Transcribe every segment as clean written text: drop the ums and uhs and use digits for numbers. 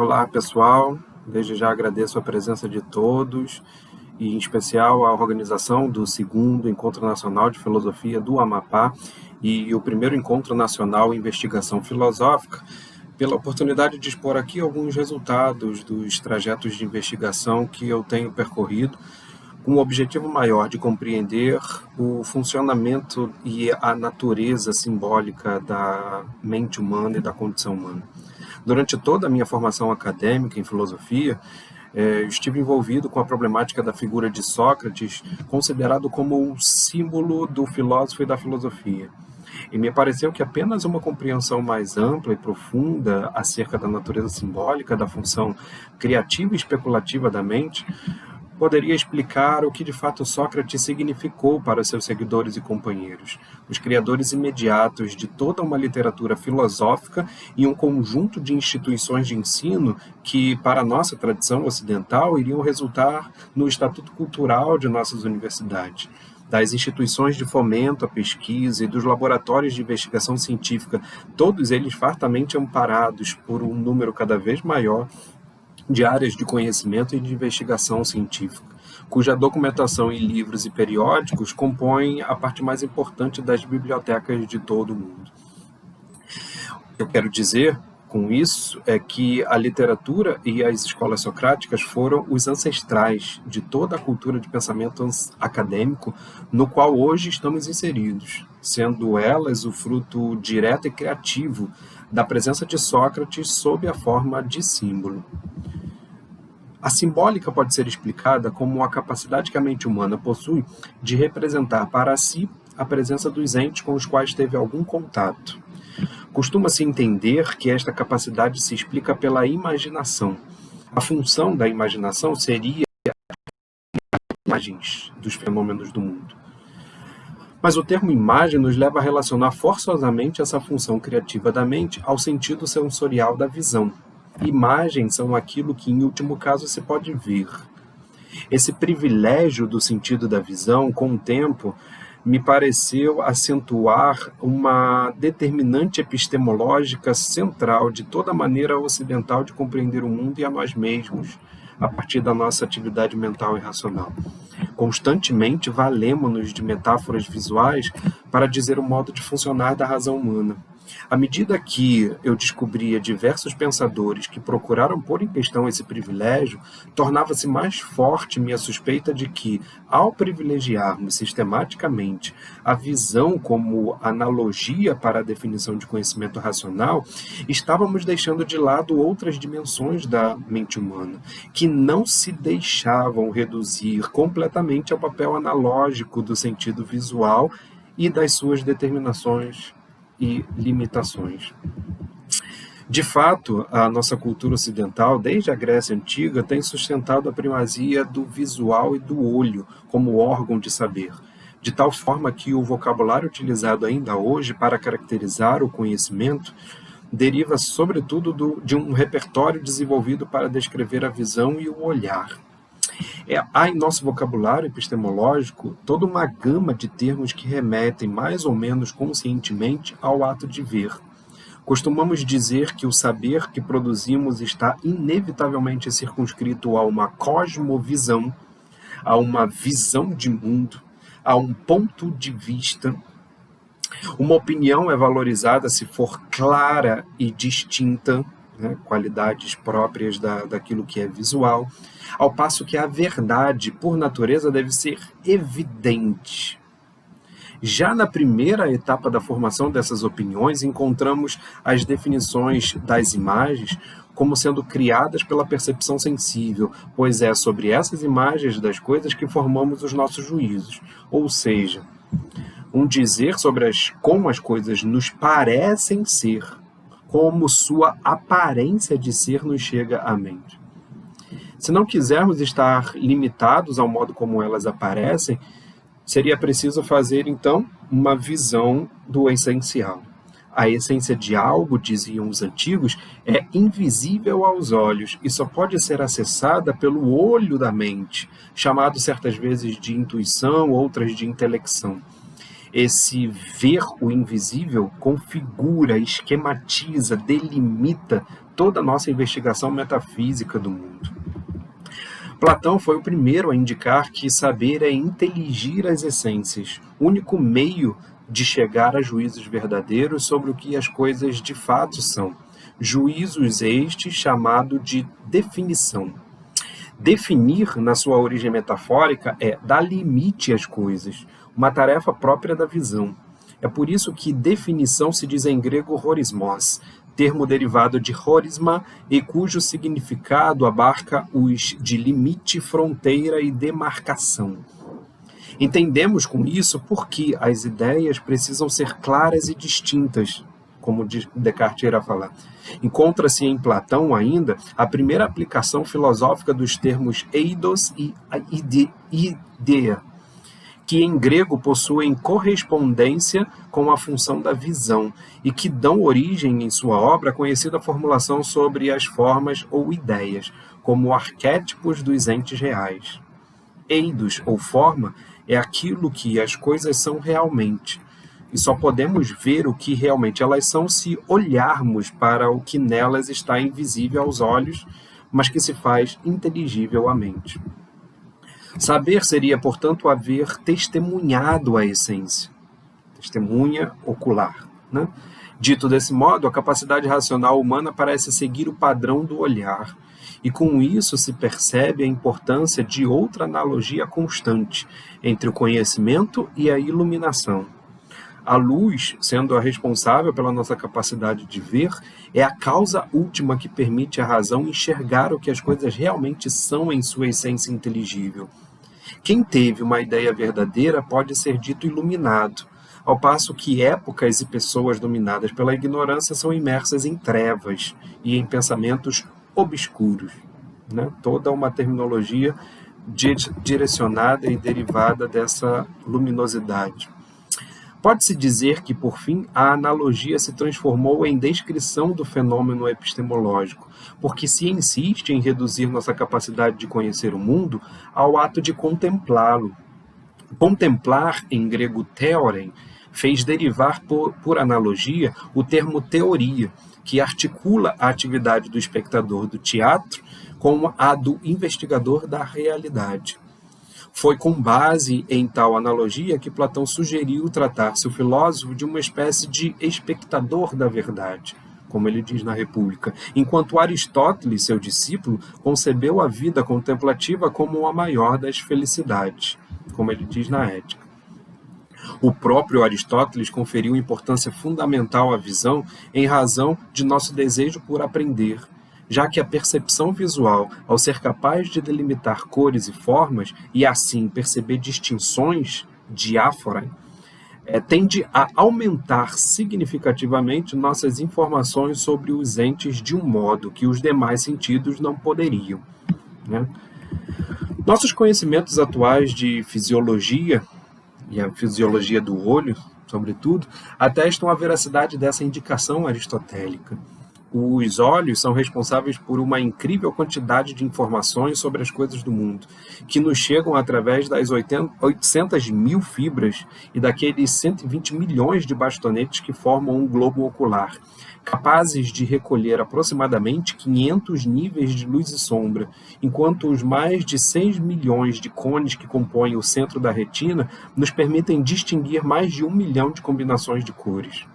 Olá, pessoal. Desde já agradeço a presença de todos e, em especial, a organização do segundo Encontro Nacional de Filosofia do Amapá e o primeiro Encontro Nacional em Investigação Filosófica, pela oportunidade de expor aqui alguns resultados dos trajetos de investigação que eu tenho percorrido, com o objetivo maior de compreender o funcionamento e a natureza simbólica da mente humana e da condição humana. Durante toda a minha formação acadêmica em filosofia, estive envolvido com a problemática da figura de Sócrates, considerado como um símbolo do filósofo e da filosofia. E me pareceu que apenas uma compreensão mais ampla e profunda acerca da natureza simbólica, da função criativa e especulativa da mente, poderia explicar o que de fato Sócrates significou para seus seguidores e companheiros, os criadores imediatos de toda uma literatura filosófica e um conjunto de instituições de ensino que, para a nossa tradição ocidental, iriam resultar no estatuto cultural de nossas universidades, das instituições de fomento à pesquisa e dos laboratórios de investigação científica, todos eles fartamente amparados por um número cada vez maior de áreas de conhecimento e de investigação científica, cuja documentação em livros e periódicos compõe a parte mais importante das bibliotecas de todo o mundo. Eu quero dizer, com isso, é que a literatura e as escolas socráticas foram os ancestrais de toda a cultura de pensamento acadêmico no qual hoje estamos inseridos, sendo elas o fruto direto e criativo da presença de Sócrates sob a forma de símbolo. A simbólica pode ser explicada como a capacidade que a mente humana possui de representar para si a presença dos entes com os quais teve algum contato. Costuma-se entender que esta capacidade se explica pela imaginação. A função da imaginação seria imagens dos fenômenos do mundo. Mas o termo imagem nos leva a relacionar forçosamente essa função criativa da mente ao sentido sensorial da visão. Imagens são aquilo que, em último caso, se pode ver. Esse privilégio do sentido da visão, com o tempo, me pareceu acentuar uma determinante epistemológica central de toda a maneira ocidental de compreender o mundo e a nós mesmos, a partir da nossa atividade mental e racional. Constantemente valemo-nos de metáforas visuais para dizer o modo de funcionar da razão humana. À medida que eu descobria diversos pensadores que procuraram pôr em questão esse privilégio, tornava-se mais forte minha suspeita de que, ao privilegiarmos sistematicamente a visão como analogia para a definição de conhecimento racional, estávamos deixando de lado outras dimensões da mente humana, que não se deixavam reduzir completamente ao papel analógico do sentido visual e das suas determinações e limitações. De fato, a nossa cultura ocidental, desde a Grécia Antiga, tem sustentado a primazia do visual e do olho como órgão de saber, de tal forma que o vocabulário utilizado ainda hoje para caracterizar o conhecimento deriva, sobretudo, de um repertório desenvolvido para descrever a visão e o olhar. Há em nosso vocabulário epistemológico toda uma gama de termos que remetem mais ou menos conscientemente ao ato de ver. Costumamos dizer que o saber que produzimos está inevitavelmente circunscrito a uma cosmovisão, a uma visão de mundo, a um ponto de vista. Uma opinião é valorizada se for clara e distinta, qualidades próprias daquilo que é visual, ao passo que a verdade, por natureza, deve ser evidente. Já na primeira etapa da formação dessas opiniões, encontramos as definições das imagens como sendo criadas pela percepção sensível, pois é sobre essas imagens das coisas que formamos os nossos juízos, ou seja, um dizer sobre como as coisas nos parecem ser, como sua aparência de ser nos chega à mente. Se não quisermos estar limitados ao modo como elas aparecem, seria preciso fazer, então, uma visão do essencial. A essência de algo, diziam os antigos, é invisível aos olhos e só pode ser acessada pelo olho da mente, chamado certas vezes de intuição, outras de intelecção. Esse ver o invisível configura, esquematiza, delimita toda a nossa investigação metafísica do mundo. Platão foi o primeiro a indicar que saber é inteligir as essências, único meio de chegar a juízos verdadeiros sobre o que as coisas de fato são. Juízos estes chamado de definição. Definir, na sua origem metafórica, é dar limite às coisas, uma tarefa própria da visão. É por isso que definição se diz em grego horismos, termo derivado de horisma e cujo significado abarca os de limite, fronteira e demarcação. Entendemos com isso porque as ideias precisam ser claras e distintas, como Descartes irá falar. Encontra-se em Platão ainda a primeira aplicação filosófica dos termos eidos e ideia, que em grego possuem correspondência com a função da visão e que dão origem em sua obra à conhecida formulação sobre as formas ou ideias, como arquétipos dos entes reais. Eidos, ou forma, é aquilo que as coisas são realmente, e só podemos ver o que realmente elas são se olharmos para o que nelas está invisível aos olhos, mas que se faz inteligível à mente. Saber seria, portanto, haver testemunhado a essência, testemunha ocular, né? Dito desse modo, a capacidade racional humana parece seguir o padrão do olhar, e com isso se percebe a importância de outra analogia constante entre o conhecimento e a iluminação. A luz, sendo a responsável pela nossa capacidade de ver, é a causa última que permite à razão enxergar o que as coisas realmente são em sua essência inteligível. Quem teve uma ideia verdadeira pode ser dito iluminado, ao passo que épocas e pessoas dominadas pela ignorância são imersas em trevas e em pensamentos obscuros, né? Toda uma terminologia direcionada e derivada dessa luminosidade. Pode-se dizer que, por fim, a analogia se transformou em descrição do fenômeno epistemológico, porque se insiste em reduzir nossa capacidade de conhecer o mundo ao ato de contemplá-lo. Contemplar, em grego theoren, fez derivar por analogia o termo teoria, que articula a atividade do espectador do teatro com a do investigador da realidade. Foi com base em tal analogia que Platão sugeriu tratar-se o filósofo de uma espécie de espectador da verdade, como ele diz na República, enquanto Aristóteles, seu discípulo, concebeu a vida contemplativa como a maior das felicidades, como ele diz na Ética. O próprio Aristóteles conferiu importância fundamental à visão em razão de nosso desejo por aprender, já que a percepção visual, ao ser capaz de delimitar cores e formas, e assim perceber distinções diáfora, tende a aumentar significativamente nossas informações sobre os entes de um modo que os demais sentidos não poderiam, né? Nossos conhecimentos atuais de fisiologia, e a fisiologia do olho, sobretudo, atestam a veracidade dessa indicação aristotélica. Os olhos são responsáveis por uma incrível quantidade de informações sobre as coisas do mundo, que nos chegam através das 800 mil fibras e daqueles 120 milhões de bastonetes que formam um globo ocular, capazes de recolher aproximadamente 500 níveis de luz e sombra, enquanto os mais de 6 milhões de cones que compõem o centro da retina nos permitem distinguir mais de 1 milhão de combinações de cores.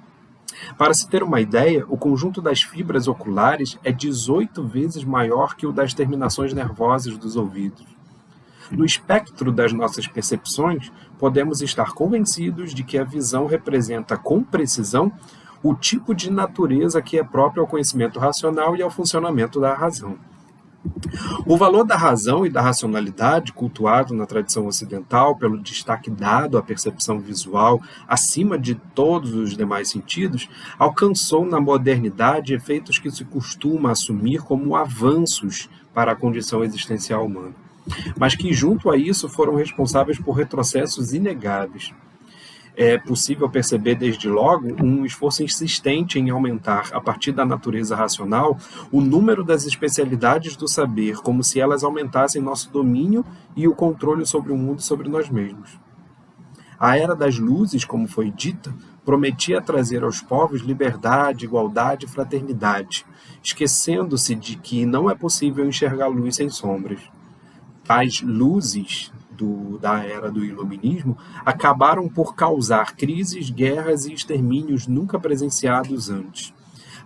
Para se ter uma ideia, o conjunto das fibras oculares é 18 vezes maior que o das terminações nervosas dos ouvidos. No espectro das nossas percepções, podemos estar convencidos de que a visão representa com precisão o tipo de natureza que é próprio ao conhecimento racional e ao funcionamento da razão. O valor da razão e da racionalidade, cultuado na tradição ocidental pelo destaque dado à percepção visual acima de todos os demais sentidos, alcançou na modernidade efeitos que se costuma assumir como avanços para a condição existencial humana, mas que junto a isso foram responsáveis por retrocessos inegáveis. É possível perceber desde logo um esforço insistente em aumentar, a partir da natureza racional, o número das especialidades do saber, como se elas aumentassem nosso domínio e o controle sobre o mundo e sobre nós mesmos. A Era das Luzes, como foi dita, prometia trazer aos povos liberdade, igualdade e fraternidade, esquecendo-se de que não é possível enxergar luz sem sombras. Tais luzes da Era do Iluminismo acabaram por causar crises, guerras e extermínios nunca presenciados antes.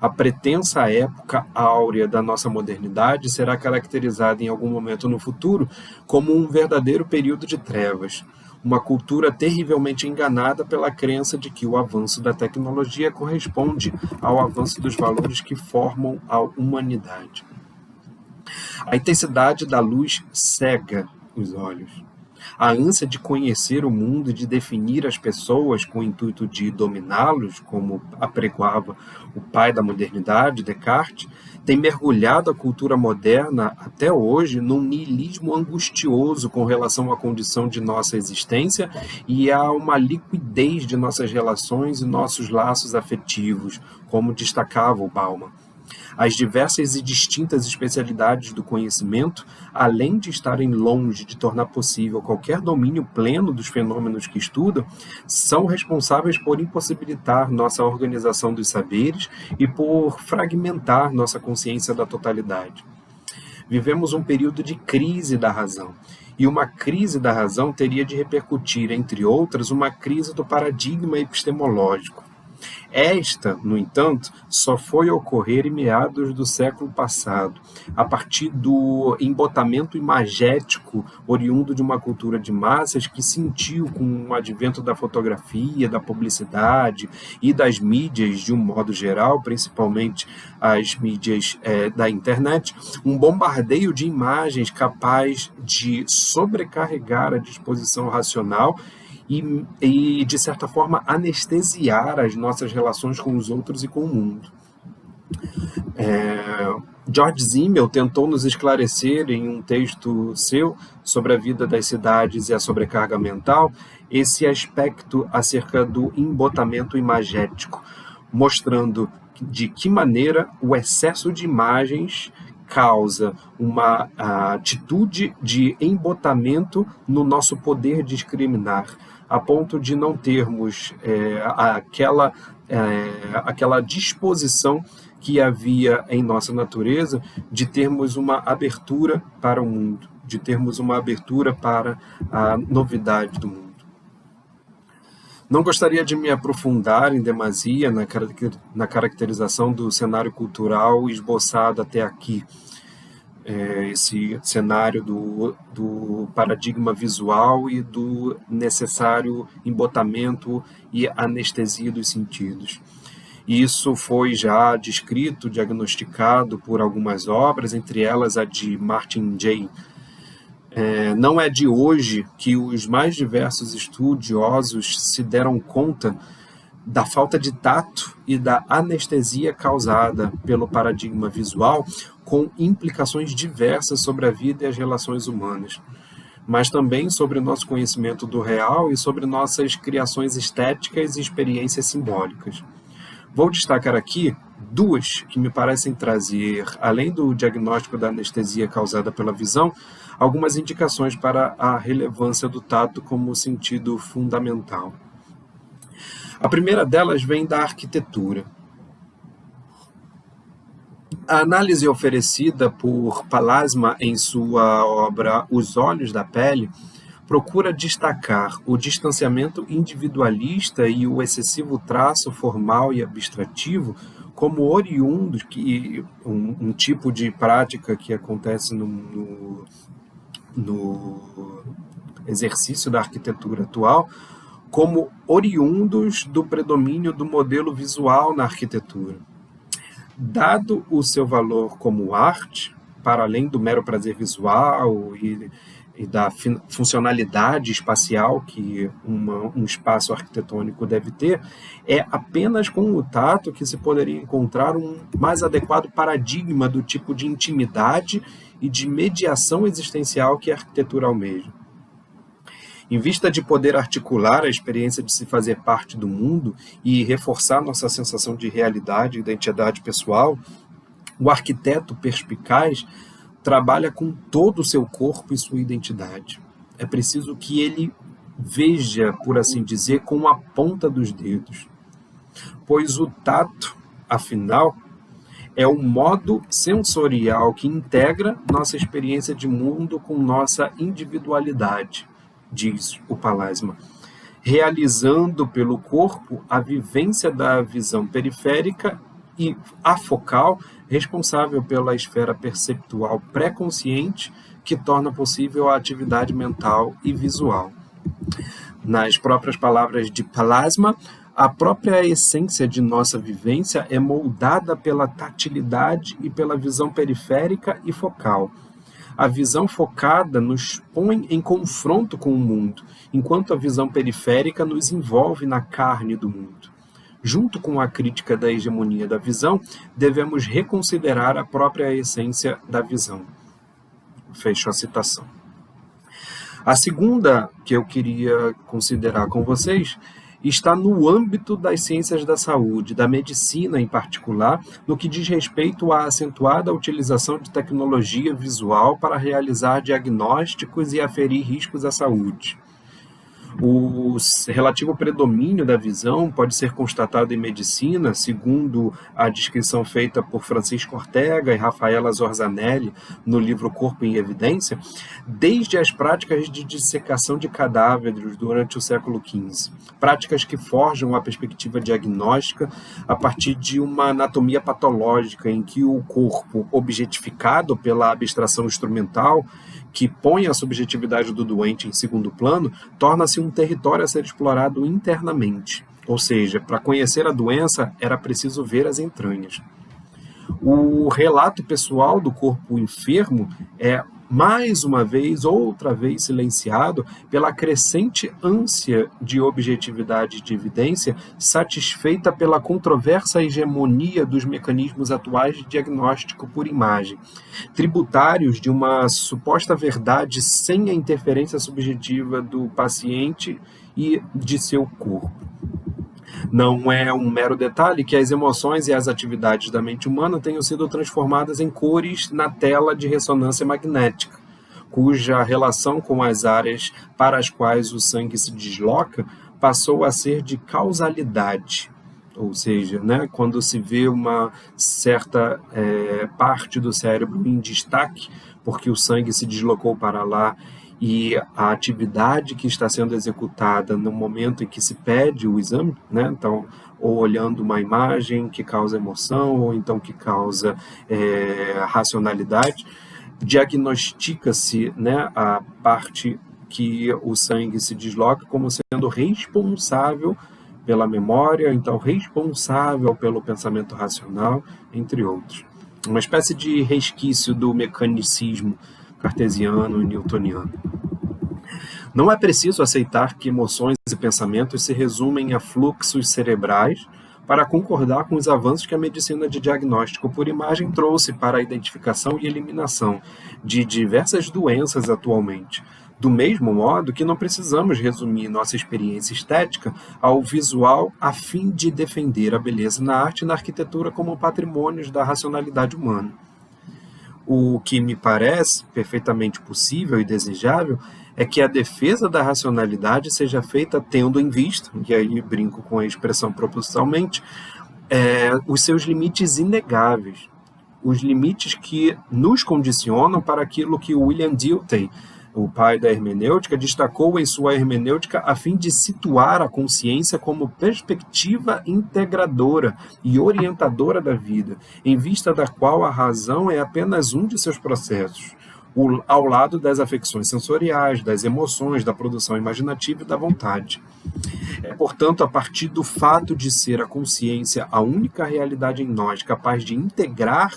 A pretensa época áurea da nossa modernidade será caracterizada em algum momento no futuro como um verdadeiro período de trevas, uma cultura terrivelmente enganada pela crença de que o avanço da tecnologia corresponde ao avanço dos valores que formam a humanidade. A intensidade da luz cega os olhos. A ânsia de conhecer o mundo e de definir as pessoas com o intuito de dominá-los, como apregoava o pai da modernidade, Descartes, tem mergulhado a cultura moderna até hoje num niilismo angustioso com relação à condição de nossa existência e a uma liquidez de nossas relações e nossos laços afetivos, como destacava o Bauman. As diversas e distintas especialidades do conhecimento, além de estarem longe de tornar possível qualquer domínio pleno dos fenômenos que estudam, são responsáveis por impossibilitar nossa organização dos saberes e por fragmentar nossa consciência da totalidade. Vivemos um período de crise da razão, e uma crise da razão teria de repercutir, entre outras, uma crise do paradigma epistemológico. Esta, no entanto, só foi ocorrer em meados do século passado, a partir do embotamento imagético oriundo de uma cultura de massas que sentiu, com o advento da fotografia, da publicidade e das mídias de um modo geral, principalmente as mídias da internet, um bombardeio de imagens capaz de sobrecarregar a disposição racional e, de certa forma, anestesiar as nossas relações com os outros e com o mundo. George Simmel tentou nos esclarecer em um texto seu sobre a vida das cidades e a sobrecarga mental esse aspecto acerca do embotamento imagético, mostrando de que maneira o excesso de imagens causa uma atitude de embotamento no nosso poder de discriminar, a ponto de não termos aquela disposição que havia em nossa natureza de termos uma abertura para o mundo, de termos uma abertura para a novidade do mundo. Não gostaria de me aprofundar em demasia na caracterização do cenário cultural esboçado até aqui, esse cenário do paradigma visual e do necessário embotamento e anestesia dos sentidos. Isso foi já descrito, diagnosticado por algumas obras, entre elas a de Martin Jay. Não é de hoje que os mais diversos estudiosos se deram conta da falta de tato e da anestesia causada pelo paradigma visual, com implicações diversas sobre a vida e as relações humanas, mas também sobre o nosso conhecimento do real e sobre nossas criações estéticas e experiências simbólicas. Vou destacar aqui duas que me parecem trazer, além do diagnóstico da anestesia causada pela visão, algumas indicações para a relevância do tato como sentido fundamental. A primeira delas vem da arquitetura. A análise oferecida por Pallasmaa em sua obra Os Olhos da Pele procura destacar o distanciamento individualista e o excessivo traço formal e abstrativo como oriundos, um tipo de prática que acontece no exercício da arquitetura atual, como oriundos do predomínio do modelo visual na arquitetura. Dado o seu valor como arte, para além do mero prazer visual e da funcionalidade espacial que um espaço arquitetônico deve ter, é apenas com o tato que se poderia encontrar um mais adequado paradigma do tipo de intimidade e de mediação existencial que a arquitetura almeja. Em vista de poder articular a experiência de se fazer parte do mundo e reforçar nossa sensação de realidade e identidade pessoal, o arquiteto perspicaz trabalha com todo o seu corpo e sua identidade. É preciso que ele veja, por assim dizer, com a ponta dos dedos, pois o tato, afinal, é um modo sensorial que integra nossa experiência de mundo com nossa individualidade, diz o Palasma, realizando pelo corpo a vivência da visão periférica e afocal, responsável pela esfera perceptual pré-consciente que torna possível a atividade mental e visual. Nas próprias palavras de Palasma, a própria essência de nossa vivência é moldada pela tatilidade e pela visão periférica e focal. A visão focada nos põe em confronto com o mundo, enquanto a visão periférica nos envolve na carne do mundo. Junto com a crítica da hegemonia da visão, devemos reconsiderar a própria essência da visão. Fecho a citação. A segunda que eu queria considerar com vocês está no âmbito das ciências da saúde, da medicina em particular, no que diz respeito à acentuada utilização de tecnologia visual para realizar diagnósticos e aferir riscos à saúde. O relativo predomínio da visão pode ser constatado em medicina, segundo a descrição feita por Francisco Ortega e Rafaela Zorzanelli no livro Corpo em Evidência, desde as práticas de dissecação de cadáveres durante o século XV, práticas que forjam a perspectiva diagnóstica a partir de uma anatomia patológica em que o corpo, objetificado pela abstração instrumental, que põe a subjetividade do doente em segundo plano, torna-se um território a ser explorado internamente. Ou seja, para conhecer a doença, era preciso ver as entranhas. O relato pessoal do corpo enfermo é, mais uma vez, outra vez silenciado pela crescente ânsia de objetividade de evidência, satisfeita pela controversa hegemonia dos mecanismos atuais de diagnóstico por imagem, tributários de uma suposta verdade sem a interferência subjetiva do paciente e de seu corpo. Não é um mero detalhe que as emoções e as atividades da mente humana tenham sido transformadas em cores na tela de ressonância magnética, cuja relação com as áreas para as quais o sangue se desloca passou a ser de causalidade. Ou seja, quando se vê uma certa parte do cérebro em destaque, porque o sangue se deslocou para lá, e a atividade que está sendo executada no momento em que se pede o exame, então, ou olhando uma imagem que causa emoção, ou então que causa racionalidade, diagnostica-se a parte que o sangue se desloca como sendo responsável pela memória, então responsável pelo pensamento racional, entre outros. Uma espécie de resquício do mecanicismo cartesiano e newtoniano. Não é preciso aceitar que emoções e pensamentos se resumem a fluxos cerebrais para concordar com os avanços que a medicina de diagnóstico por imagem trouxe para a identificação e eliminação de diversas doenças atualmente. Do mesmo modo que não precisamos resumir nossa experiência estética ao visual a fim de defender a beleza na arte e na arquitetura como patrimônios da racionalidade humana. O que me parece perfeitamente possível e desejável é que a defesa da racionalidade seja feita tendo em vista, e aí brinco com a expressão propositalmente, os seus limites inegáveis, os limites que nos condicionam para aquilo que William Dilthey, o pai da hermenêutica, destacou em sua hermenêutica a fim de situar a consciência como perspectiva integradora e orientadora da vida, em vista da qual a razão é apenas um de seus processos, ao lado das afecções sensoriais, das emoções, da produção imaginativa e da vontade. Portanto, a partir do fato de ser a consciência a única realidade em nós capaz de integrar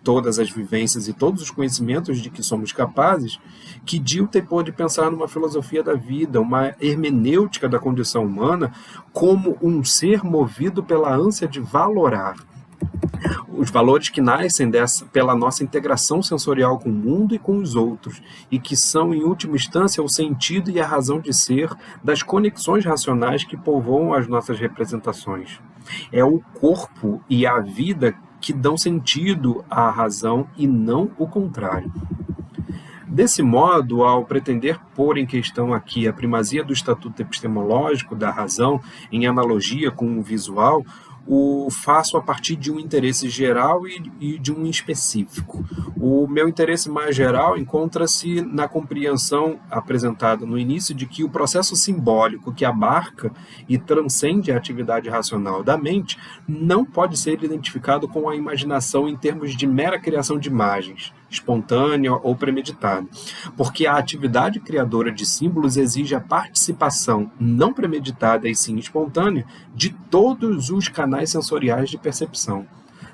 todas as vivências e todos os conhecimentos de que somos capazes, que Dilthey pôde pensar numa filosofia da vida, uma hermenêutica da condição humana, como um ser movido pela ânsia de valorar. Os valores que nascem pela nossa integração sensorial com o mundo e com os outros, e que são, em última instância, o sentido e a razão de ser das conexões racionais que povoam as nossas representações. É o corpo e a vida que dão sentido à razão e não o contrário. Desse modo, ao pretender pôr em questão aqui a primazia do estatuto epistemológico da razão em analogia com o visual, o faço a partir de um interesse geral e de um específico. O meu interesse mais geral encontra-se na compreensão apresentada no início de que o processo simbólico que abarca e transcende a atividade racional da mente não pode ser identificado com a imaginação em termos de mera criação de imagens, espontânea ou premeditada, porque a atividade criadora de símbolos exige a participação não premeditada e sim espontânea de todos os canais sensoriais de percepção,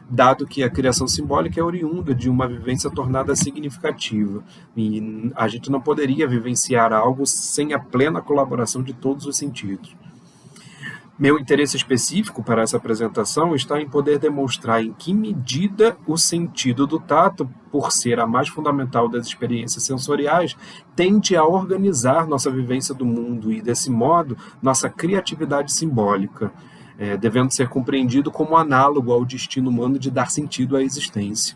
dado que a criação simbólica é oriunda de uma vivência tornada significativa, e a gente não poderia vivenciar algo sem a plena colaboração de todos os sentidos. Meu interesse específico para essa apresentação está em poder demonstrar em que medida o sentido do tato, por ser a mais fundamental das experiências sensoriais, tende a organizar nossa vivência do mundo e, desse modo, nossa criatividade simbólica, devendo ser compreendido como análogo ao destino humano de dar sentido à existência.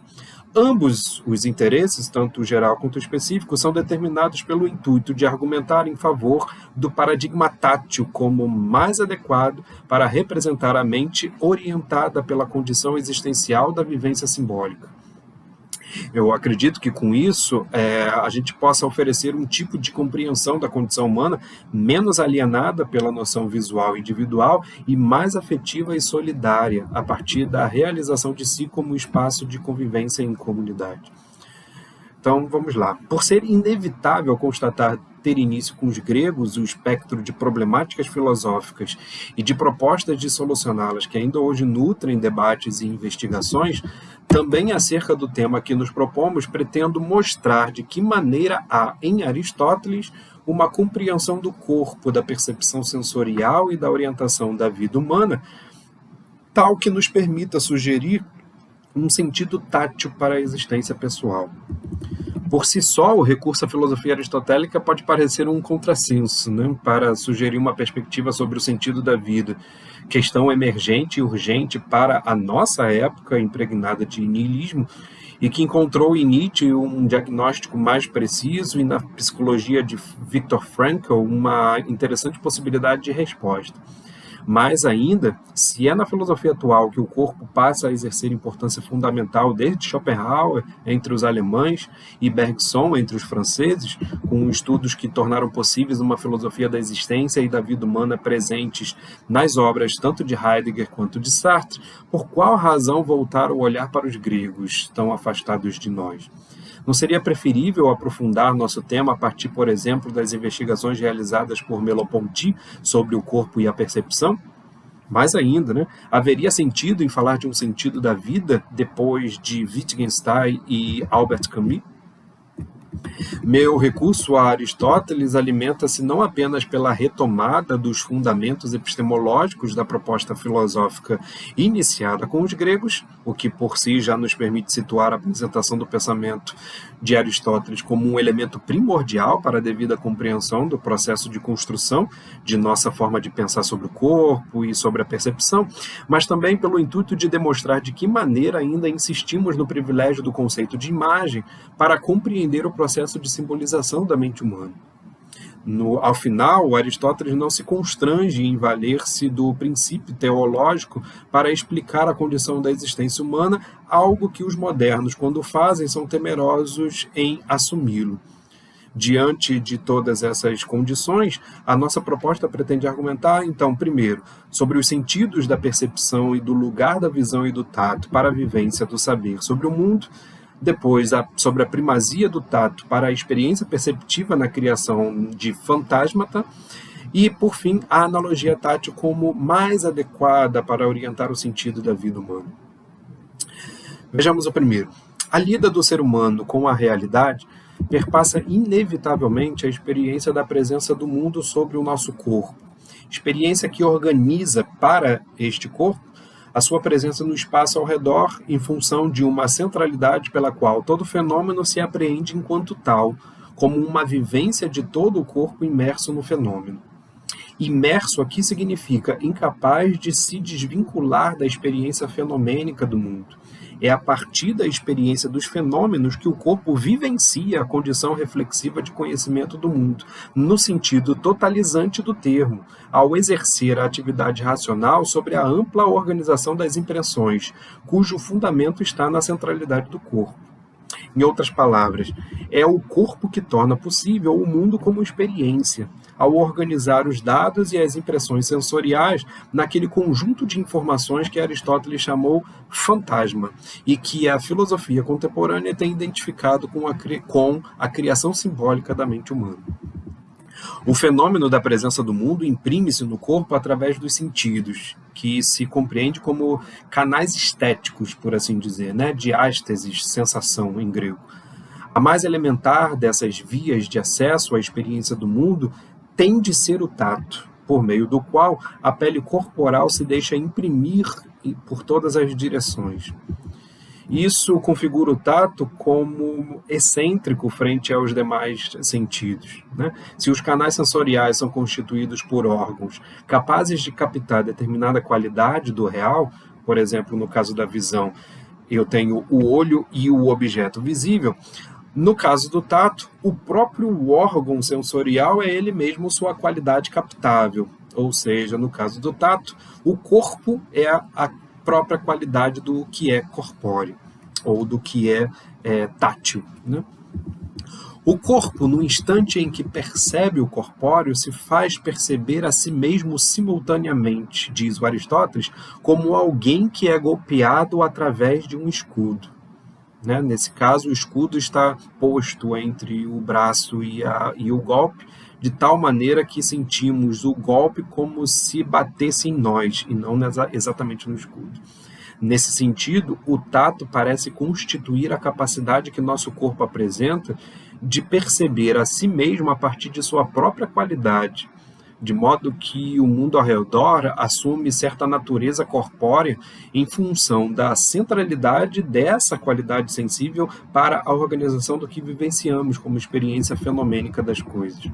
Ambos os interesses, tanto o geral quanto o específico, são determinados pelo intuito de argumentar em favor do paradigma tátil como mais adequado para representar a mente orientada pela condição existencial da vivência simbólica. Eu acredito que com isso a gente possa oferecer um tipo de compreensão da condição humana menos alienada pela noção visual individual e mais afetiva e solidária a partir da realização de si como espaço de convivência em comunidade. Então, vamos lá. Por ser inevitável constatar ter início com os gregos o espectro de problemáticas filosóficas e de propostas de solucioná-las que ainda hoje nutrem debates e investigações, também acerca do tema que nos propomos, pretendo mostrar de que maneira há em Aristóteles uma compreensão do corpo, da percepção sensorial e da orientação da vida humana, tal que nos permita sugerir um sentido tátil para a existência pessoal. Por si só, o recurso à filosofia aristotélica pode parecer um contrassenso, para sugerir uma perspectiva sobre o sentido da vida, questão emergente e urgente para a nossa época, impregnada de niilismo, e que encontrou em Nietzsche um diagnóstico mais preciso e na psicologia de Viktor Frankl uma interessante possibilidade de resposta. Mais ainda, se é na filosofia atual que o corpo passa a exercer importância fundamental desde Schopenhauer entre os alemães e Bergson entre os franceses, com estudos que tornaram possíveis uma filosofia da existência e da vida humana presentes nas obras tanto de Heidegger quanto de Sartre, por qual razão voltar o olhar para os gregos, tão afastados de nós? Não seria preferível aprofundar nosso tema a partir, por exemplo, das investigações realizadas por Merleau-Ponty sobre o corpo e a percepção? Mais ainda, haveria sentido em falar de um sentido da vida depois de Wittgenstein e Albert Camus? Meu recurso a Aristóteles alimenta-se não apenas pela retomada dos fundamentos epistemológicos da proposta filosófica iniciada com os gregos, o que por si já nos permite situar a apresentação do pensamento de Aristóteles como um elemento primordial para a devida compreensão do processo de construção de nossa forma de pensar sobre o corpo e sobre a percepção, mas também pelo intuito de demonstrar de que maneira ainda insistimos no privilégio do conceito de imagem para compreender o processo de simbolização da mente humana. Ao final, Aristóteles não se constrange em valer-se do princípio teológico para explicar a condição da existência humana, algo que os modernos, quando fazem, são temerosos em assumi-lo. Diante de todas essas condições, a nossa proposta pretende argumentar, então, primeiro, sobre os sentidos da percepção e do lugar da visão e do tato para a vivência do saber sobre o mundo, depois, sobre a primazia do tato para a experiência perceptiva na criação de fantasmata, e, por fim, a analogia tátil como mais adequada para orientar o sentido da vida humana. Vejamos o primeiro. A lida do ser humano com a realidade perpassa inevitavelmente a experiência da presença do mundo sobre o nosso corpo, experiência que organiza para este corpo a sua presença no espaço ao redor em função de uma centralidade pela qual todo fenômeno se apreende enquanto tal, como uma vivência de todo o corpo imerso no fenômeno. Imerso aqui significa incapaz de se desvincular da experiência fenomênica do mundo, É a partir da experiência dos fenômenos que o corpo vivencia a condição reflexiva de conhecimento do mundo, no sentido totalizante do termo, ao exercer a atividade racional sobre a ampla organização das impressões, cujo fundamento está na centralidade do corpo. Em outras palavras, é o corpo que torna possível o mundo como experiência, ao organizar os dados e as impressões sensoriais naquele conjunto de informações que Aristóteles chamou fantasma, e que a filosofia contemporânea tem identificado com a criação simbólica da mente humana. O fenômeno da presença do mundo imprime-se no corpo através dos sentidos, que se compreende como canais estéticos, por assim dizer, né? Diástesis, sensação em grego. A mais elementar dessas vias de acesso à experiência do mundo tem de ser o tato, por meio do qual a pele corporal se deixa imprimir por todas as direções. Isso configura o tato como excêntrico frente aos demais sentidos, né? Se os canais sensoriais são constituídos por órgãos capazes de captar determinada qualidade do real, por exemplo, no caso da visão, eu tenho o olho e o objeto visível. No caso do tato, o próprio órgão sensorial é ele mesmo sua qualidade captável, ou seja, no caso do tato, o corpo é a própria qualidade do que é corpóreo, ou do que é tátil, né? O corpo, no instante em que percebe o corpóreo, se faz perceber a si mesmo simultaneamente, diz o Aristóteles, como alguém que é golpeado através de um escudo, né? Nesse caso, o escudo está posto entre o braço e o golpe, de tal maneira que sentimos o golpe como se batesse em nós, e não exatamente no escudo. Nesse sentido, o tato parece constituir a capacidade que nosso corpo apresenta de perceber a si mesmo a partir de sua própria qualidade, de modo que o mundo ao redor assume certa natureza corpórea em função da centralidade dessa qualidade sensível para a organização do que vivenciamos como experiência fenomênica das coisas.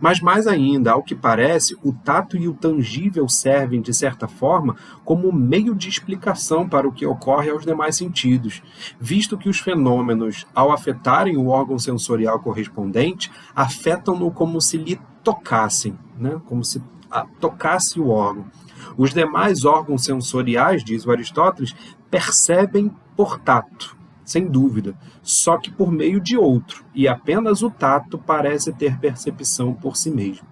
Mas mais ainda, ao que parece, o tato e o tangível servem, de certa forma, como meio de explicação para o que ocorre aos demais sentidos, visto que os fenômenos, ao afetarem o órgão sensorial correspondente, afetam-no como se lhe tocassem, né? Como se tocasse o órgão. Os demais órgãos sensoriais, diz o Aristóteles, percebem por tato, sem dúvida, só que por meio de outro, e apenas o tato parece ter percepção por si mesmo.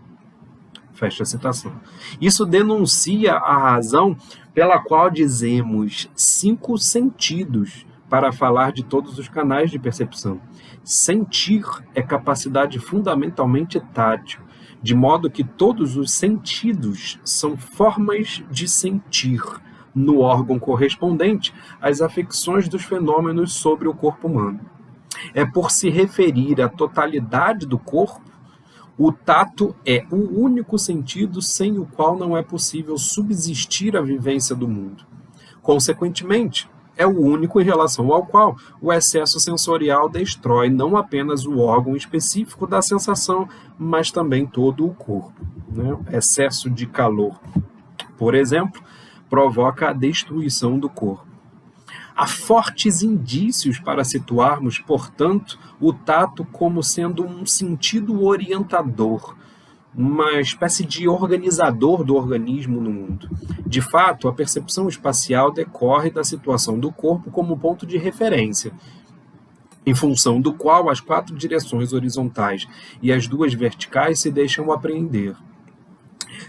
Fecha a citação. Isso denuncia a razão pela qual dizemos 5 sentidos para falar de todos os canais de percepção. Sentir é capacidade fundamentalmente tátil, de modo que todos os sentidos são formas de sentir, no órgão correspondente, as afecções dos fenômenos sobre o corpo humano. É por se referir à totalidade do corpo, o tato é o único sentido sem o qual não é possível subsistir a vivência do mundo. Consequentemente, é o único em relação ao qual o excesso sensorial destrói não apenas o órgão específico da sensação, mas também todo o corpo, né? Excesso de calor, por exemplo, provoca a destruição do corpo. Há fortes indícios para situarmos, portanto, o tato como sendo um sentido orientador, uma espécie de organizador do organismo no mundo. De fato, a percepção espacial decorre da situação do corpo como ponto de referência, em função do qual as 4 direções horizontais e as 2 verticais se deixam apreender.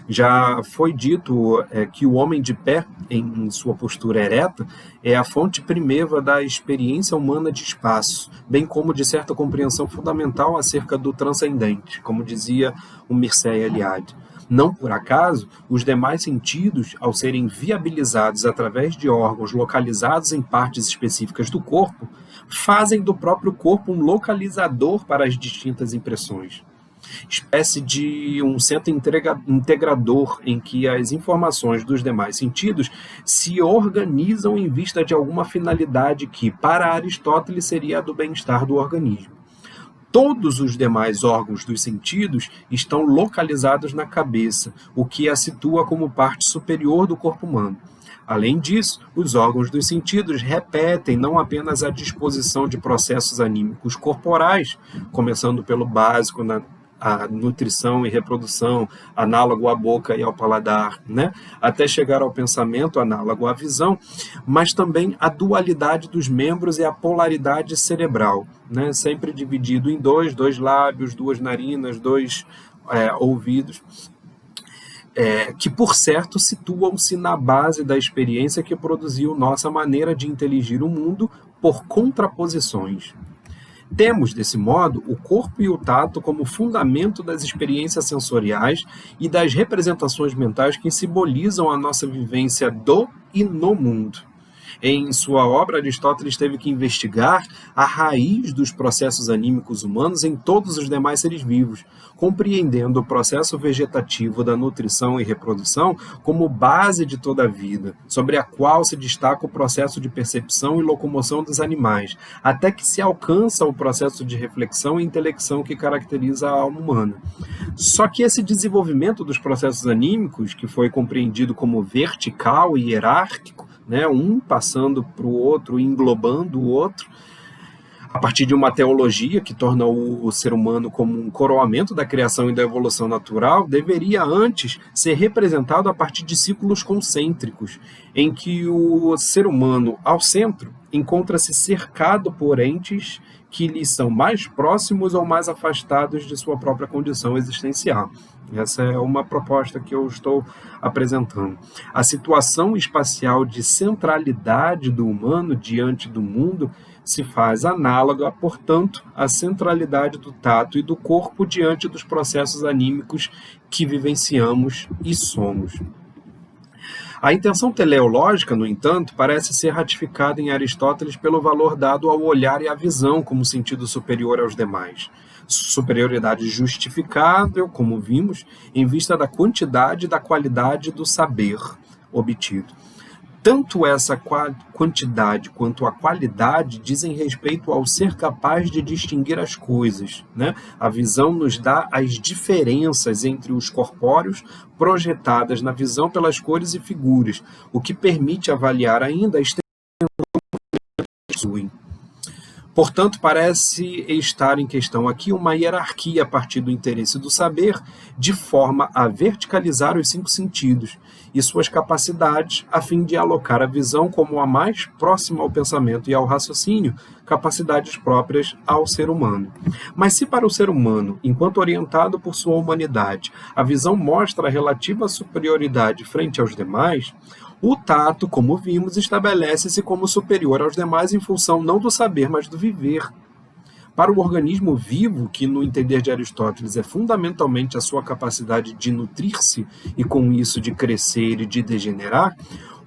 Já foi dito que o homem de pé, em sua postura ereta, é a fonte primeva da experiência humana de espaço, bem como de certa compreensão fundamental acerca do transcendente, como dizia o Mircea Eliade. Não por acaso, os demais sentidos, ao serem viabilizados através de órgãos localizados em partes específicas do corpo, fazem do próprio corpo um localizador para as distintas impressões. Espécie de um centro integrador em que as informações dos demais sentidos se organizam em vista de alguma finalidade que, para Aristóteles, seria a do bem-estar do organismo. Todos os demais órgãos dos sentidos estão localizados na cabeça, o que a situa como parte superior do corpo humano. Além disso, os órgãos dos sentidos repetem não apenas a disposição de processos anímicos corporais, começando pelo básico a nutrição e reprodução, análogo à boca e ao paladar, né? Até chegar ao pensamento, análogo à visão, mas também a dualidade dos membros e a polaridade cerebral, né? Sempre dividido em dois lábios, duas narinas, dois ouvidos, que, por certo, situam-se na base da experiência que produziu nossa maneira de inteligir o mundo por contraposições. Temos, desse modo, o corpo e o tato como fundamento das experiências sensoriais e das representações mentais que simbolizam a nossa vivência do e no mundo. Em sua obra, Aristóteles teve que investigar a raiz dos processos anímicos humanos em todos os demais seres vivos, compreendendo o processo vegetativo da nutrição e reprodução como base de toda a vida, sobre a qual se destaca o processo de percepção e locomoção dos animais, até que se alcança o processo de reflexão e intelecção que caracteriza a alma humana. Só que esse desenvolvimento dos processos anímicos, que foi compreendido como vertical e hierárquico, né, um passando para o outro, englobando o outro, a partir de uma teologia que torna o ser humano como um coroamento da criação e da evolução natural, deveria antes ser representado a partir de ciclos concêntricos, em que o ser humano, ao centro, encontra-se cercado por entes que lhe são mais próximos ou mais afastados de sua própria condição existencial. Essa é uma proposta que eu estou apresentando. A situação espacial de centralidade do humano diante do mundo se faz análoga, portanto, à centralidade do tato e do corpo diante dos processos anímicos que vivenciamos e somos. A intenção teleológica, no entanto, parece ser ratificada em Aristóteles pelo valor dado ao olhar e à visão como sentido superior aos demais. Superioridade justificável, como vimos, em vista da quantidade e da qualidade do saber obtido. Tanto essa quantidade quanto a qualidade dizem respeito ao ser capaz de distinguir as coisas, né? A visão nos dá as diferenças entre os corpóreos projetadas na visão pelas cores e figuras, o que permite avaliar ainda a extensão que possuem. Portanto, parece estar em questão aqui uma hierarquia a partir do interesse do saber, de forma a verticalizar os 5 sentidos e suas capacidades, a fim de alocar a visão como a mais próxima ao pensamento e ao raciocínio, capacidades próprias ao ser humano. Mas se para o ser humano, enquanto orientado por sua humanidade, a visão mostra a relativa superioridade frente aos demais, o tato, como vimos, estabelece-se como superior aos demais em função não do saber, mas do viver. Para o organismo vivo, que no entender de Aristóteles é fundamentalmente a sua capacidade de nutrir-se e com isso de crescer e de degenerar,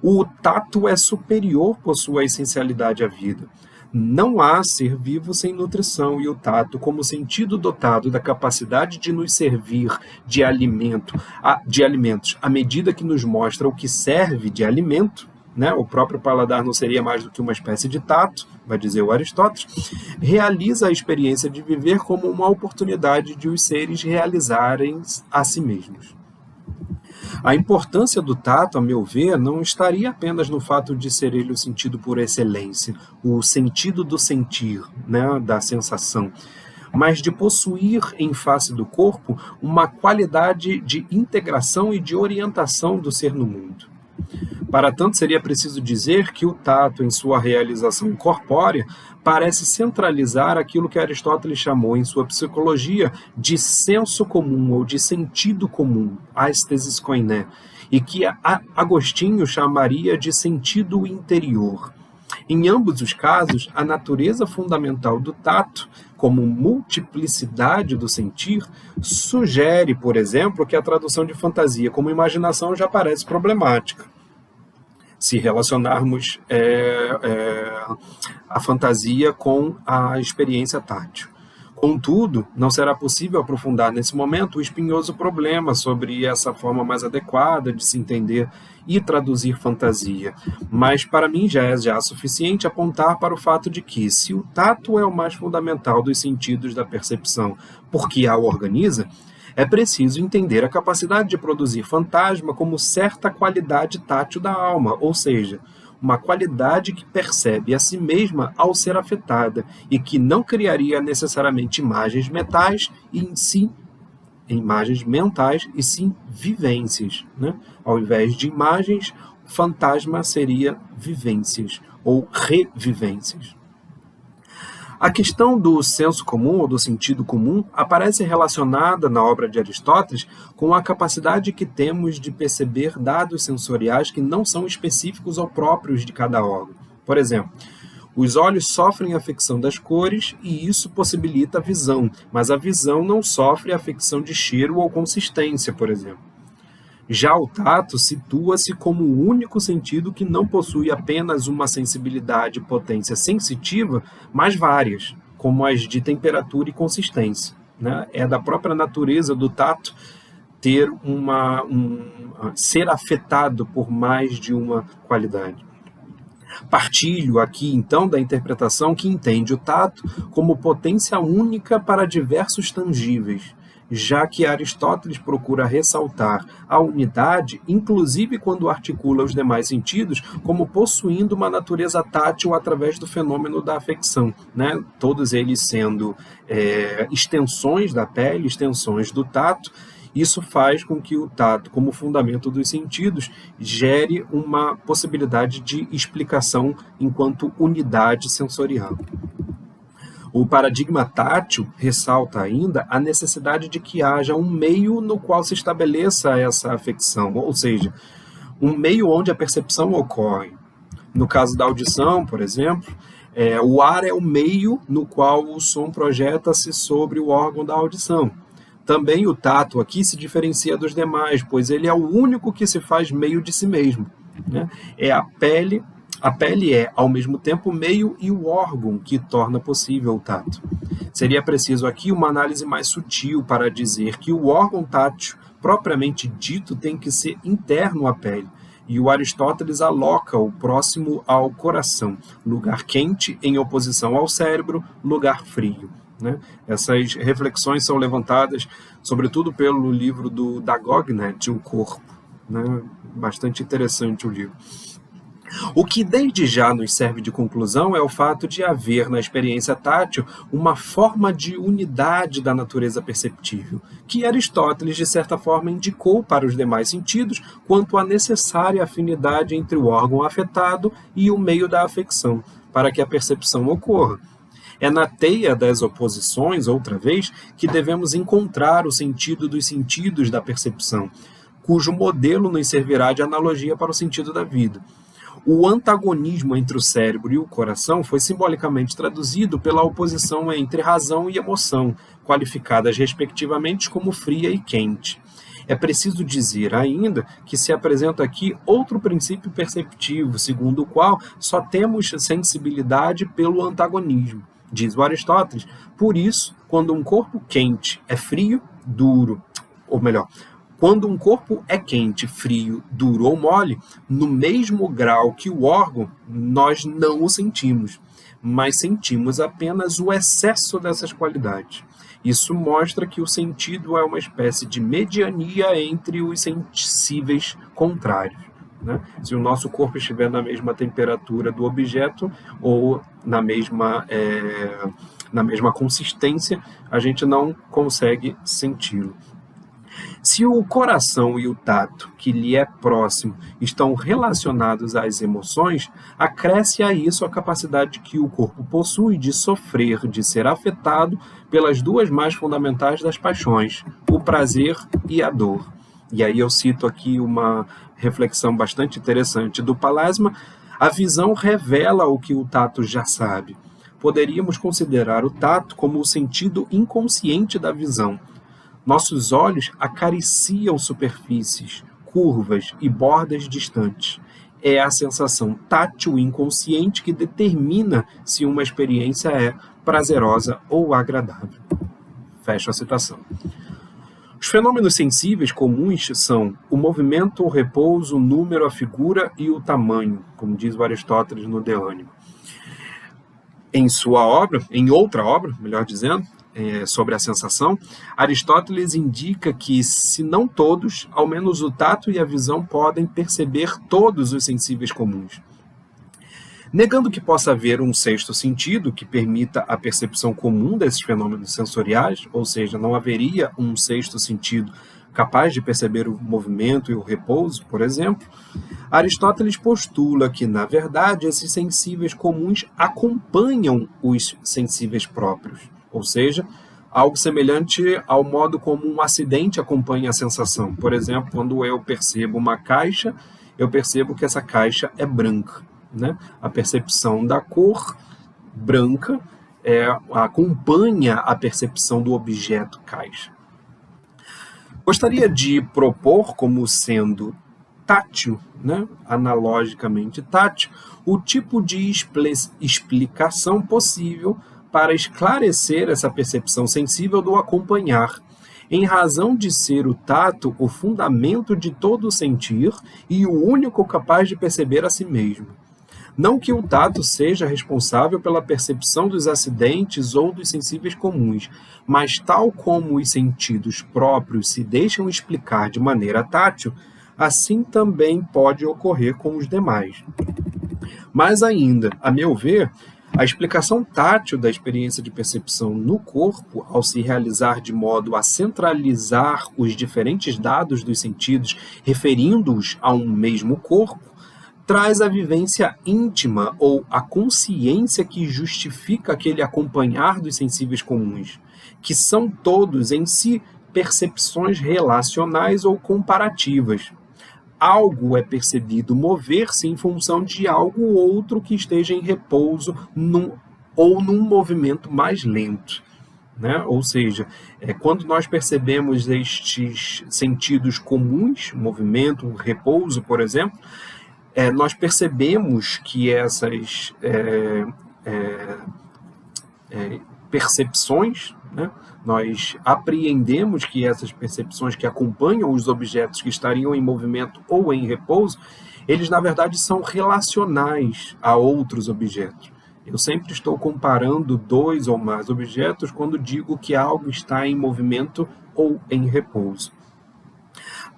o tato é superior por sua essencialidade à vida. Não há ser vivo sem nutrição, e o tato, como sentido dotado da capacidade de nos servir de alimentos à medida que nos mostra o que serve de alimento, né? O próprio paladar não seria mais do que uma espécie de tato, vai dizer o Aristóteles, realiza a experiência de viver como uma oportunidade de os seres realizarem a si mesmos. A importância do tato, a meu ver, não estaria apenas no fato de ser ele o sentido por excelência, o sentido do sentir, né, da sensação, mas de possuir em face do corpo uma qualidade de integração e de orientação do ser no mundo. Para tanto, seria preciso dizer que o tato, em sua realização corpórea, parece centralizar aquilo que Aristóteles chamou em sua psicologia de senso comum ou de sentido comum, aesthesis koiné, e que Agostinho chamaria de sentido interior. Em ambos os casos, a natureza fundamental do tato, como multiplicidade do sentir, sugere, por exemplo, que a tradução de fantasia como imaginação já parece problemática, se relacionarmos a fantasia com a experiência tátil. Contudo, não será possível aprofundar nesse momento o espinhoso problema sobre essa forma mais adequada de se entender e traduzir fantasia, mas para mim já é suficiente apontar para o fato de que, se o tato é o mais fundamental dos sentidos da percepção, porque a organiza, É preciso entender a capacidade de produzir fantasma como certa qualidade tátil da alma, ou seja, uma qualidade que percebe a si mesma ao ser afetada e que não criaria necessariamente imagens mentais e sim vivências, né? Ao invés de imagens, fantasma seria vivências ou revivências. A questão do senso comum ou do sentido comum aparece relacionada na obra de Aristóteles com a capacidade que temos de perceber dados sensoriais que não são específicos ou próprios de cada órgão. Por exemplo, os olhos sofrem a afecção das cores e isso possibilita a visão, mas a visão não sofre a afecção de cheiro ou consistência, por exemplo. Já o tato situa-se como o único sentido que não possui apenas uma sensibilidade e potência sensitiva, mas várias, como as de temperatura e consistência, né? É da própria natureza do tato ter ser afetado por mais de uma qualidade. Partilho aqui, então, da interpretação que entende o tato como potência única para diversos tangíveis, já que Aristóteles procura ressaltar a unidade, inclusive quando articula os demais sentidos, como possuindo uma natureza tátil através do fenômeno da afecção, né? Todos eles sendo extensões da pele, extensões do tato. Isso faz com que o tato, como fundamento dos sentidos, gere uma possibilidade de explicação enquanto unidade sensorial. O paradigma tátil ressalta ainda a necessidade de que haja um meio no qual se estabeleça essa afecção, ou seja, um meio onde a percepção ocorre. No caso da audição, por exemplo, o ar é o meio no qual o som projeta-se sobre o órgão da audição. Também o tato aqui se diferencia dos demais, pois ele é o único que se faz meio de si mesmo, né? A pele é, ao mesmo tempo, o meio e o órgão que torna possível o tato. Seria preciso aqui uma análise mais sutil para dizer que o órgão tátil, propriamente dito, tem que ser interno à pele, e o Aristóteles aloca-o próximo ao coração, lugar quente em oposição ao cérebro, lugar frio, né? Essas reflexões são levantadas, sobretudo, pelo livro do Dagognet, O Corpo, né? Bastante interessante o livro. O que desde já nos serve de conclusão é o fato de haver na experiência tátil uma forma de unidade da natureza perceptível, que Aristóteles, de certa forma, indicou para os demais sentidos quanto à necessária afinidade entre o órgão afetado e o meio da afecção, para que a percepção ocorra. É na teia das oposições, outra vez, que devemos encontrar o sentido dos sentidos da percepção, cujo modelo nos servirá de analogia para o sentido da vida. O antagonismo entre o cérebro e o coração foi simbolicamente traduzido pela oposição entre razão e emoção, qualificadas respectivamente como fria e quente. É preciso dizer ainda que se apresenta aqui outro princípio perceptivo, segundo o qual só temos sensibilidade pelo antagonismo. Diz o Aristóteles, por isso, quando um corpo quente é frio, duro, ou melhor, quando um corpo é quente, frio, duro ou mole, no mesmo grau que o órgão, nós não o sentimos, mas sentimos apenas o excesso dessas qualidades. Isso mostra que o sentido é uma espécie de mediania entre os sensíveis contrários, né? Se o nosso corpo estiver na mesma temperatura do objeto ou na mesma consistência, a gente não consegue senti-lo. Se o coração e o tato, que lhe é próximo, estão relacionados às emoções, acresce a isso a capacidade que o corpo possui de sofrer, de ser afetado pelas duas mais fundamentais das paixões, o prazer e a dor. E aí eu cito aqui uma reflexão bastante interessante do Palasma: a visão revela o que o tato já sabe. Poderíamos considerar o tato como o sentido inconsciente da visão. Nossos olhos acariciam superfícies, curvas e bordas distantes. É a sensação tátil inconsciente que determina se uma experiência é prazerosa ou agradável. Fecho a citação. Os fenômenos sensíveis comuns são o movimento, o repouso, o número, a figura e o tamanho, como diz o Aristóteles no De Ânima. Em outra obra, melhor dizendo, sobre a sensação, Aristóteles indica que, se não todos, ao menos o tato e a visão podem perceber todos os sensíveis comuns. Negando que possa haver um sexto sentido que permita a percepção comum desses fenômenos sensoriais, ou seja, não haveria um sexto sentido capaz de perceber o movimento e o repouso, por exemplo, Aristóteles postula que, na verdade, esses sensíveis comuns acompanham os sensíveis próprios, ou seja, algo semelhante ao modo como um acidente acompanha a sensação. Por exemplo, quando eu percebo uma caixa, eu percebo que essa caixa é branca, né? A percepção da cor branca acompanha a percepção do objeto caixa. Gostaria de propor como sendo tátil, né, analogicamente tátil, o tipo de explicação possível para esclarecer essa percepção sensível do acompanhar, em razão de ser o tato o fundamento de todo o sentir e o único capaz de perceber a si mesmo. Não que o tato seja responsável pela percepção dos acidentes ou dos sensíveis comuns, mas tal como os sentidos próprios se deixam explicar de maneira tátil, assim também pode ocorrer com os demais. Mais ainda, a meu ver, a explicação tátil da experiência de percepção no corpo, ao se realizar de modo a centralizar os diferentes dados dos sentidos, referindo-os a um mesmo corpo, traz a vivência íntima ou a consciência que justifica aquele acompanhar dos sensíveis comuns, que são todos em si percepções relacionais ou comparativas. Algo é percebido mover-se em função de algo outro que esteja em repouso ou num movimento mais lento, né? Ou seja, quando nós percebemos estes sentidos comuns, movimento, repouso, por exemplo, nós percebemos que essas percepções, né, nós apreendemos que essas percepções que acompanham os objetos que estariam em movimento ou em repouso, eles na verdade são relacionais a outros objetos. Eu sempre estou comparando dois ou mais objetos quando digo que algo está em movimento ou em repouso.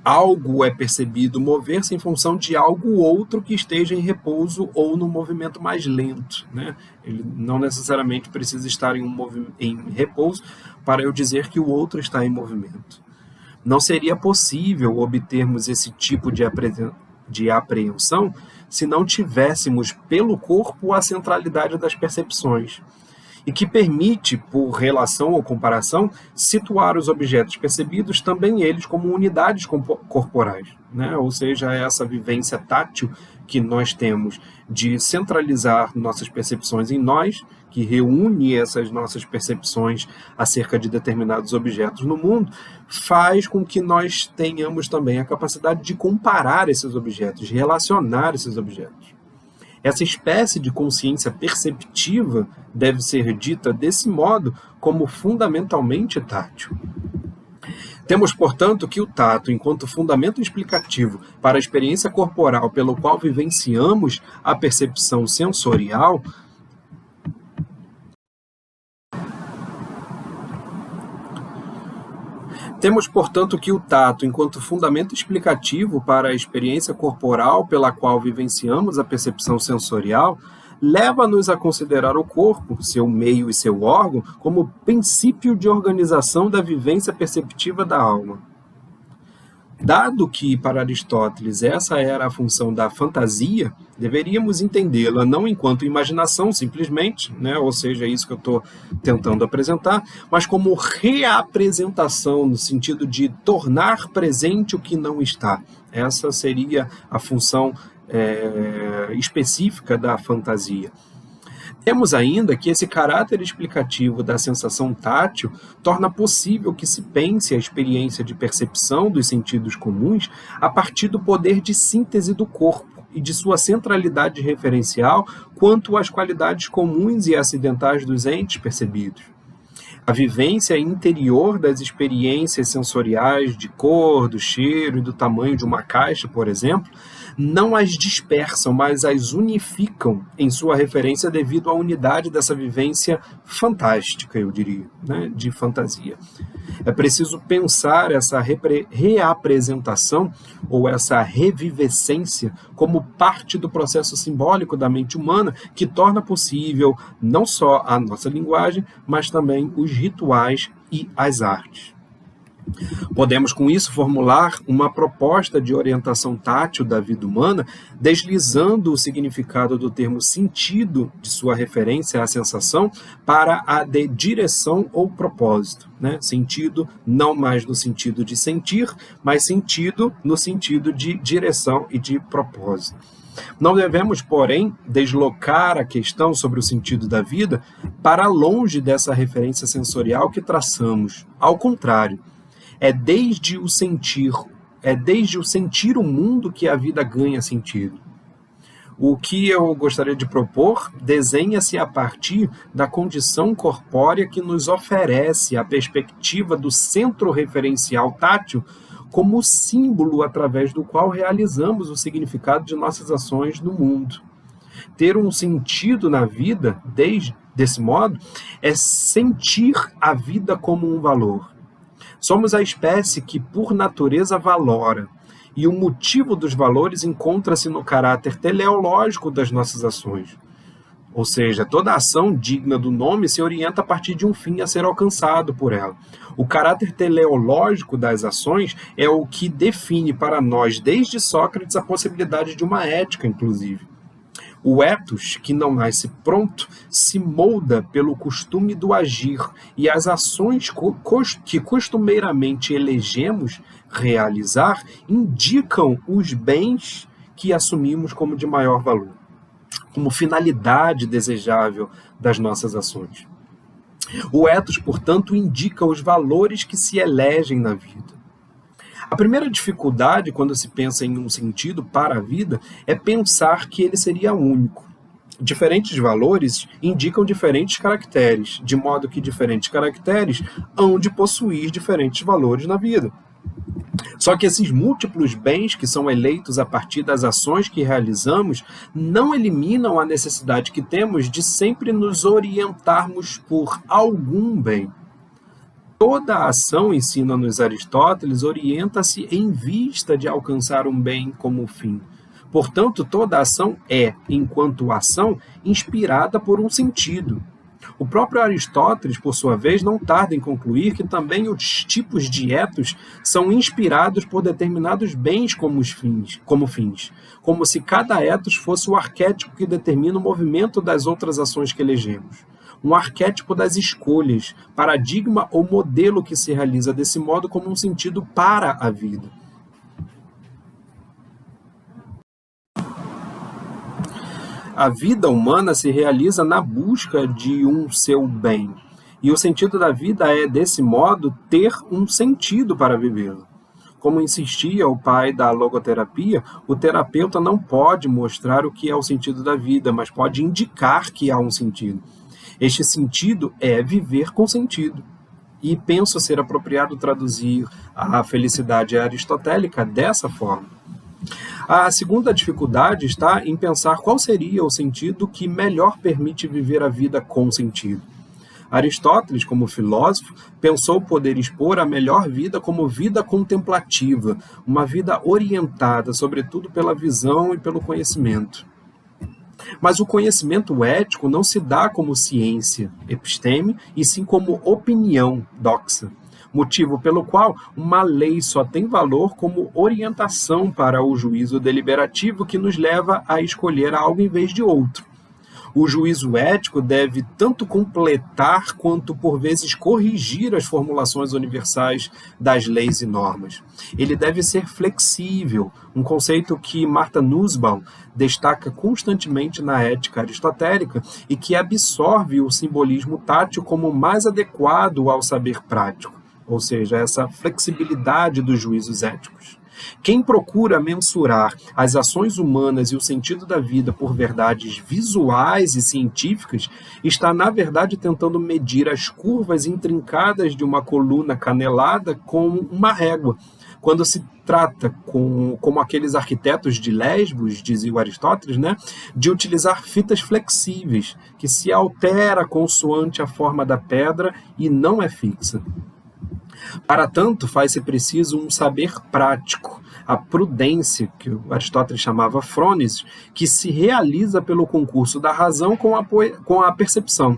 Algo é percebido mover-se em função de algo outro que esteja em repouso ou num movimento mais lento, né? Ele não necessariamente precisa estar em repouso para eu dizer que o outro está em movimento. Não seria possível obtermos esse tipo de apreensão se não tivéssemos pelo corpo a centralidade das percepções, e que permite, por relação ou comparação, situar os objetos percebidos, também eles, como unidades corporais, né? Ou seja, essa vivência tátil que nós temos de centralizar nossas percepções em nós, que reúne essas nossas percepções acerca de determinados objetos no mundo, faz com que nós tenhamos também a capacidade de comparar esses objetos, de relacionar esses objetos. Essa espécie de consciência perceptiva deve ser dita desse modo como fundamentalmente tátil. Temos, portanto, que o tato, enquanto fundamento explicativo para a experiência corporal pelo qual vivenciamos a percepção sensorial, Temos, portanto, que o tato, enquanto fundamento explicativo para a experiência corporal pela qual vivenciamos a percepção sensorial, leva-nos a considerar o corpo, seu meio e seu órgão, como princípio de organização da vivência perceptiva da alma. Dado que, para Aristóteles, essa era a função da fantasia, deveríamos entendê-la não enquanto imaginação, simplesmente, né? Ou seja, é isso que eu estou tentando apresentar, mas como reapresentação, no sentido de tornar presente o que não está. Essa seria a função específica da fantasia. Temos ainda que esse caráter explicativo da sensação tátil torna possível que se pense a experiência de percepção dos sentidos comuns a partir do poder de síntese do corpo e de sua centralidade referencial quanto às qualidades comuns e acidentais dos entes percebidos. A vivência interior das experiências sensoriais de cor, do cheiro e do tamanho de uma caixa, por exemplo, não as dispersam, mas as unificam em sua referência devido à unidade dessa vivência fantástica, eu diria, né, de fantasia. É preciso pensar essa reapresentação ou essa revivescência como parte do processo simbólico da mente humana que torna possível não só a nossa linguagem, mas também os rituais e as artes. Podemos, com isso, formular uma proposta de orientação tátil da vida humana, deslizando o significado do termo sentido de sua referência à sensação para a de direção ou propósito, né? Sentido não mais no sentido de sentir, mas sentido no sentido de direção e de propósito. Não devemos, porém, deslocar a questão sobre o sentido da vida para longe dessa referência sensorial que traçamos. Ao contrário, é desde o sentir o mundo que a vida ganha sentido. O que eu gostaria de propor desenha-se a partir da condição corpórea que nos oferece a perspectiva do centro referencial tátil como símbolo através do qual realizamos o significado de nossas ações no mundo. Ter um sentido na vida, desse modo, é sentir a vida como um valor. Somos a espécie que, por natureza, valora, e o motivo dos valores encontra-se no caráter teleológico das nossas ações. Ou seja, toda ação digna do nome se orienta a partir de um fim a ser alcançado por ela. O caráter teleológico das ações é o que define para nós, desde Sócrates, a possibilidade de uma ética, inclusive. O ethos, que não nasce pronto, se molda pelo costume do agir, e as ações que costumeiramente elegemos realizar indicam os bens que assumimos como de maior valor, como finalidade desejável das nossas ações. O ethos, portanto, indica os valores que se elegem na vida. A primeira dificuldade, quando se pensa em um sentido para a vida, é pensar que ele seria único. Diferentes valores indicam diferentes caracteres, de modo que diferentes caracteres hão de possuir diferentes valores na vida. Só que esses múltiplos bens que são eleitos a partir das ações que realizamos não eliminam a necessidade que temos de sempre nos orientarmos por algum bem. Toda ação, ensina-nos Aristóteles, orienta-se em vista de alcançar um bem como fim. Portanto, toda ação é, enquanto ação, inspirada por um sentido. O próprio Aristóteles, por sua vez, não tarda em concluir que também os tipos de ethos são inspirados por determinados bens como fins, como se cada ethos fosse o arquétipo que determina o movimento das outras ações que elegemos. Um arquétipo das escolhas, paradigma ou modelo que se realiza desse modo como um sentido para a vida. A vida humana se realiza na busca de um seu bem, e o sentido da vida é, desse modo, ter um sentido para vivê-la. Como insistia o pai da logoterapia, o terapeuta não pode mostrar o que é o sentido da vida, mas pode indicar que há um sentido. Este sentido é viver com sentido. E penso ser apropriado traduzir a felicidade aristotélica dessa forma. A segunda dificuldade está em pensar qual seria o sentido que melhor permite viver a vida com sentido. Aristóteles, como filósofo, pensou poder expor a melhor vida como vida contemplativa, uma vida orientada, sobretudo, pela visão e pelo conhecimento. Mas o conhecimento ético não se dá como ciência, episteme, e sim como opinião, doxa, motivo pelo qual uma lei só tem valor como orientação para o juízo deliberativo que nos leva a escolher algo em vez de outro. O juízo ético deve tanto completar quanto, por vezes, corrigir as formulações universais das leis e normas. Ele deve ser flexível, um conceito que Martha Nussbaum destaca constantemente na ética aristotélica e que absorve o simbolismo tátil como mais adequado ao saber prático, ou seja, essa flexibilidade dos juízos éticos. Quem procura mensurar as ações humanas e o sentido da vida por verdades visuais e científicas está, na verdade, tentando medir as curvas intrincadas de uma coluna canelada com uma régua. Quando se trata, como aqueles arquitetos de Lesbos, dizia o Aristóteles, né, de utilizar fitas flexíveis, que se altera consoante a forma da pedra e não é fixa. Para tanto, faz-se preciso um saber prático, a prudência, que o Aristóteles chamava frônesis, que se realiza pelo concurso da razão com a percepção,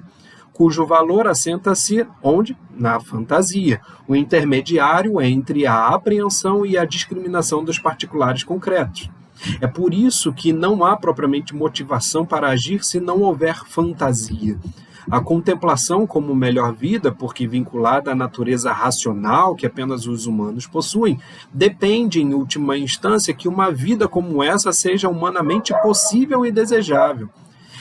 cujo valor assenta-se onde? Na fantasia, o intermediário entre a apreensão e a discriminação dos particulares concretos. É por isso que não há propriamente motivação para agir se não houver fantasia. A contemplação como melhor vida, porque vinculada à natureza racional que apenas os humanos possuem, depende, em última instância, que uma vida como essa seja humanamente possível e desejável.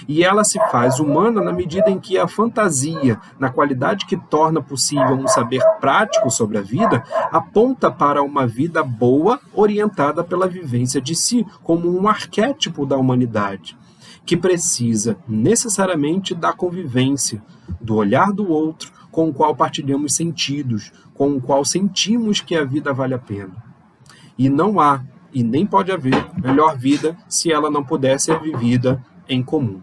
E ela se faz humana na medida em que a fantasia, na qualidade que torna possível um saber prático sobre a vida, aponta para uma vida boa orientada pela vivência de si, como um arquétipo da humanidade, que precisa necessariamente da convivência, do olhar do outro, com o qual partilhamos sentidos, com o qual sentimos que a vida vale a pena. E não há, e nem pode haver, melhor vida se ela não puder ser vivida em comum.